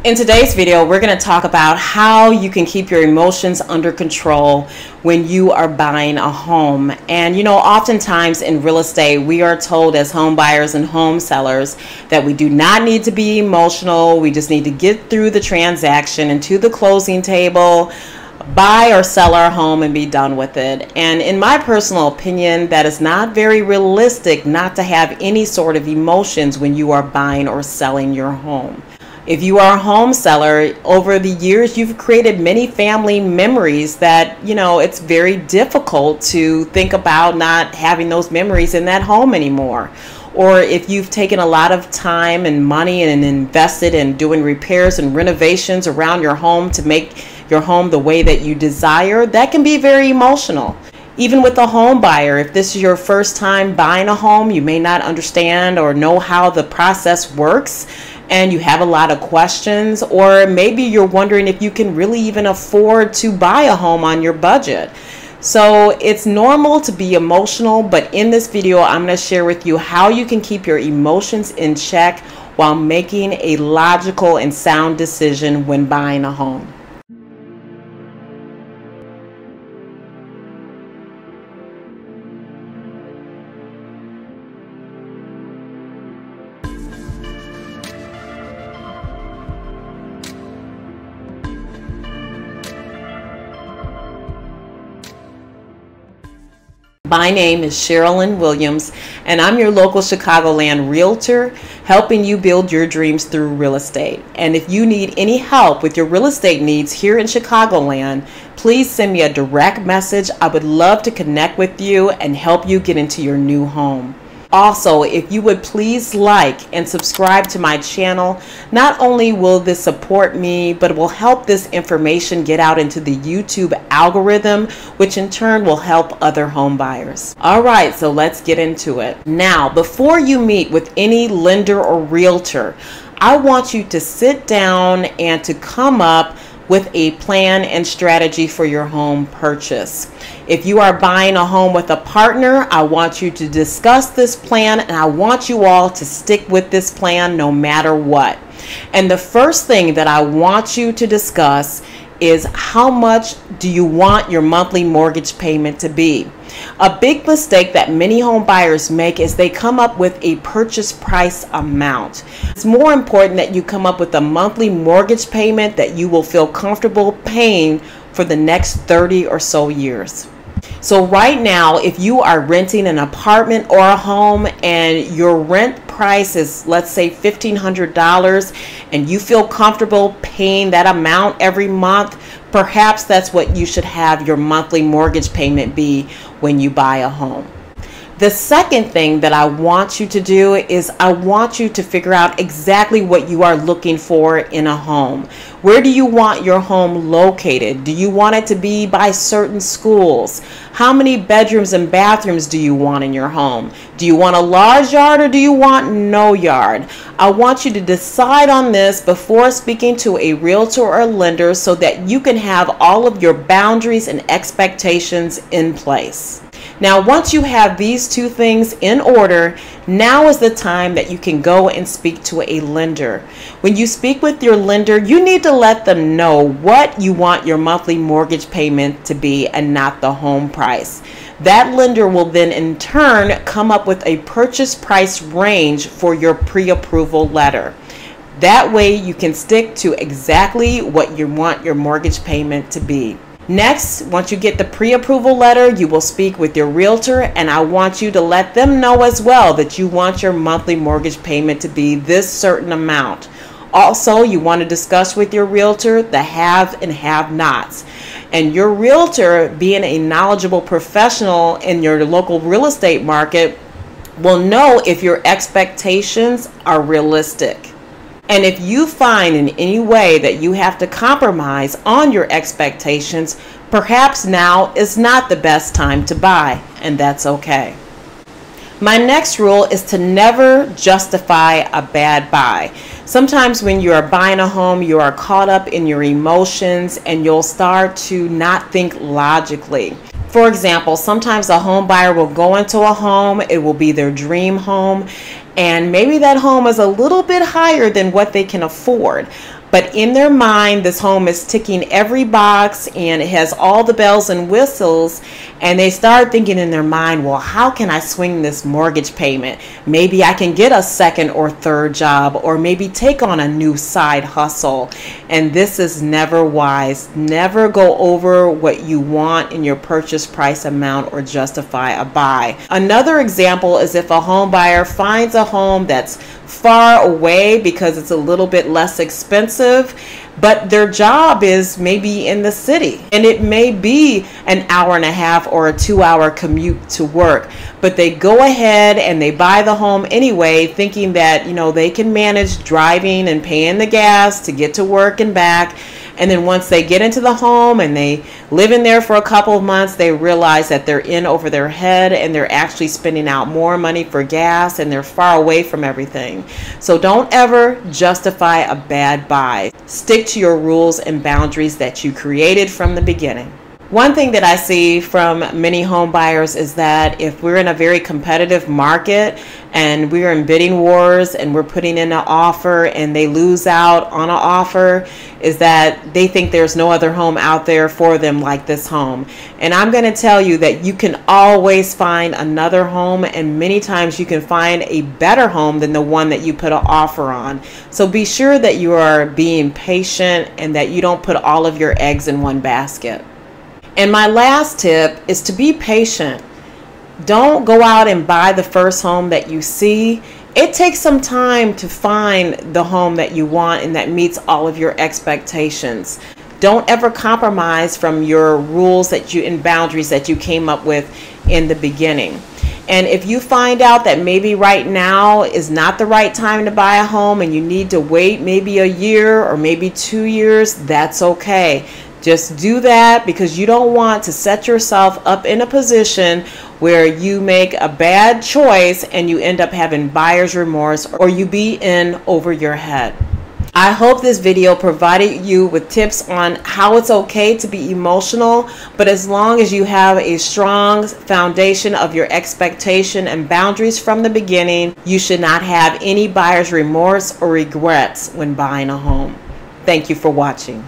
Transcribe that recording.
In today's video, we're going to talk about how you can keep your emotions under control when you are buying a home. And oftentimes in real estate, we are told as home buyers and home sellers that we do not need to be emotional. We just need to get through the transaction and to the closing table, buy or sell our home and be done with it. And in my personal opinion, that is not very realistic not to have any sort of emotions when you are buying or selling your home. If you are a home seller, over the years, you've created many family memories that, it's very difficult to think about not having those memories in that home anymore. Or if you've taken a lot of time and money and invested in doing repairs and renovations around your home to make your home the way that you desire, that can be very emotional. Even with a home buyer, if this is your first time buying a home, you may not understand or know how the process works, and you have a lot of questions, or maybe you're wondering if you can really even afford to buy a home on your budget. So it's normal to be emotional, but in this video, I'm going to share with you how you can keep your emotions in check while making a logical and sound decision when buying a home. My name is Sherilyn Williams, and I'm your local Chicagoland realtor, helping you build your dreams through real estate. And if you need any help with your real estate needs here in Chicagoland, please send me a direct message. I would love to connect with you and help you get into your new home. Also, if you would please like and subscribe to my channel, not only will this support me, but it will help this information get out into the YouTube algorithm, which in turn will help other home buyers. All right, so let's get into it. Now, before you meet with any lender or realtor, I want you to sit down and to come up with a plan and strategy for your home purchase. If you are buying a home with a partner, I want you to discuss this plan, and I want you all to stick with this plan no matter what. And the first thing that I want you to discuss is how much do you want your monthly mortgage payment to be? A big mistake that many home buyers make is they come up with a purchase price amount. It's more important that you come up with a monthly mortgage payment that you will feel comfortable paying for the next 30 or so years. So right now, if you are renting an apartment or a home and your rent price is, let's say, $1,500, and you feel comfortable paying that amount every month, perhaps that's what you should have your monthly mortgage payment be when you buy a home. The second thing that I want you to do is I want you to figure out exactly what you are looking for in a home. Where do you want your home located? Do you want it to be by certain schools? How many bedrooms and bathrooms do you want in your home? Do you want a large yard or do you want no yard? I want you to decide on this before speaking to a realtor or lender so that you can have all of your boundaries and expectations in place. Now, once you have these two things in order, now is the time that you can go and speak to a lender. When you speak with your lender, you need to let them know what you want your monthly mortgage payment to be and not the home price. That lender will then in turn come up with a purchase price range for your pre-approval letter. That way you can stick to exactly what you want your mortgage payment to be. Next, once you get the pre-approval letter, you will speak with your realtor, and I want you to let them know as well that you want your monthly mortgage payment to be this certain amount. Also, you want to discuss with your realtor the have and have-nots. And your realtor, being a knowledgeable professional in your local real estate market, will know if your expectations are realistic. And if you find in any way that you have to compromise on your expectations, perhaps now is not the best time to buy, and that's okay. My next rule is to never justify a bad buy. Sometimes when you are buying a home, you are caught up in your emotions and you'll start to not think logically. For example, sometimes a home buyer will go into a home, it will be their dream home, and maybe that home is a little bit higher than what they can afford. But in their mind, this home is ticking every box and it has all the bells and whistles, and they start thinking in their mind, well, how can I swing this mortgage payment? Maybe I can get a second or third job, or maybe take on a new side hustle. And this is never wise. Never go over what you want in your purchase price amount or justify a buy. Another example is if a home buyer finds a home that's far away because it's a little bit less expensive, but their job is maybe in the city, and it may be an hour and a half or a 2-hour commute to work, but they go ahead and they buy the home anyway, thinking that, you know, they can manage driving and paying the gas to get to work and back. And then once they get into the home and they live in there for a couple of months, they realize that they're in over their head and they're actually spending out more money for gas, and they're far away from everything. So don't ever justify a bad buy. Stick to your rules and boundaries that you created from the beginning. One thing that I see from many home buyers is that if we're in a very competitive market and we're in bidding wars and we're putting in an offer and they lose out on an offer, is that they think there's no other home out there for them like this home. And I'm going to tell you that you can always find another home, and many times you can find a better home than the one that you put an offer on. So be sure that you are being patient and that you don't put all of your eggs in one basket. And my last tip is to be patient. Don't go out and buy the first home that you see. It takes some time to find the home that you want and that meets all of your expectations. Don't ever compromise from your rules and boundaries that you came up with in the beginning. And if you find out that maybe right now is not the right time to buy a home and you need to wait maybe a year or maybe 2 years, that's okay. Just do that, because you don't want to set yourself up in a position where you make a bad choice and you end up having buyer's remorse, or you be in over your head. I hope this video provided you with tips on how it's okay to be emotional, but as long as you have a strong foundation of your expectation and boundaries from the beginning, you should not have any buyer's remorse or regrets when buying a home. Thank you for watching.